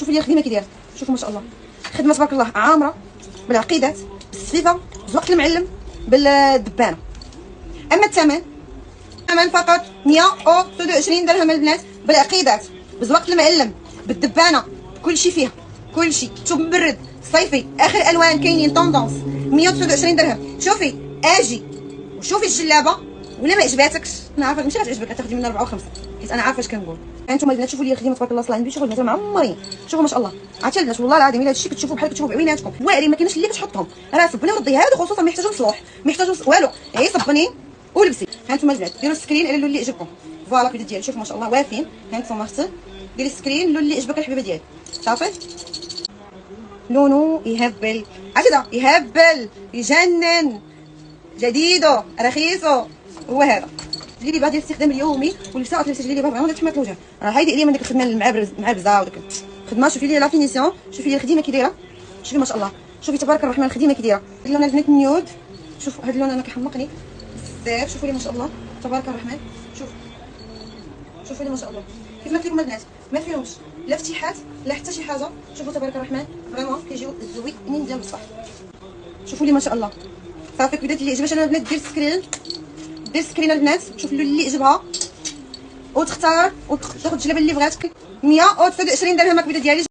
شوفوا لي الخدمه كي دايره، شوفوا ما شاء الله خدمه تبارك الله عامره بالعقيدات بالسفيفه بالزوق المعلم بالدبانه. اما الثمن فقط 129 درهم البنات بالعقيدات بالزوق المعلم بالدبانه، كل شيء فيها كل شيء. شوف مبرد صيفي اخر الوان كاينين طوندونس 129 درهم. شوفي اجي وشوفي الجلابه ولا ما عجباتكش، انا عارفه ماشي غتعجبك غتاخدي منها 4 و5 حيت انا عارفه اش كنقول. هانتوما البنات شوفوا لي الخدمه تبارك الله صلاه النبي، شوفوا البنات معمرين، شوفوا ما شاء الله. عرفتي البنات والله العظيم الا هادشي كتشوفوا بحال كتشوفوا بعويناتكم واعرين، ما كايناش اللي كتحطهم راه صبني وردي. هادو خصوصا ما يحتاجوا صلوح ما يحتاجوا والو، غير صبني ولبسي. هانتوما البنات ديروا السكرين على اللون اللي يعجبكم. فوالا البنات ديالي شوفوا ما شاء الله وافين. هانتوما اختي ديري السكرين اللون اللي يعجبك الحبيبه ديالي صافي. لونه يهبل عشدا يهبل يجنن، جديدو رخيصو هو هذا. الجليبه ديال الاستخدام اليومي والبساط اللي الجليبه فريمون تحميط الوجه، راه هايدي لي من ديك الخدمه المعبزه وديك الخدمه. شوفي لي لا فينيسيون، شوفي لي الخدمه كي دايره، شوفي ما شاء الله، شوفي تبارك الرحمن الخدمه كي دايره. هاد اللون البنات النيود، شوفوا هاد اللون انا كيحمقني بزاف. شوفوا لي ما شاء الله تبارك الرحمن، شوفوا لي ما شاء الله كيف ما قلت لكم البنات ما فيهمش لا افتتاحات لا حتى شي حاجه. شوفوا تبارك الرحمن فريمون كيجيو زوينين ديال بصح. شوفوا لي ما شاء الله صافي. البنات اللي عجبها انا البنات دير سكرين البنات، شوف اللي عجبها وتختار وتاخذ الجلابه اللي بغاتك. 129 درهم الكبيده ديالي.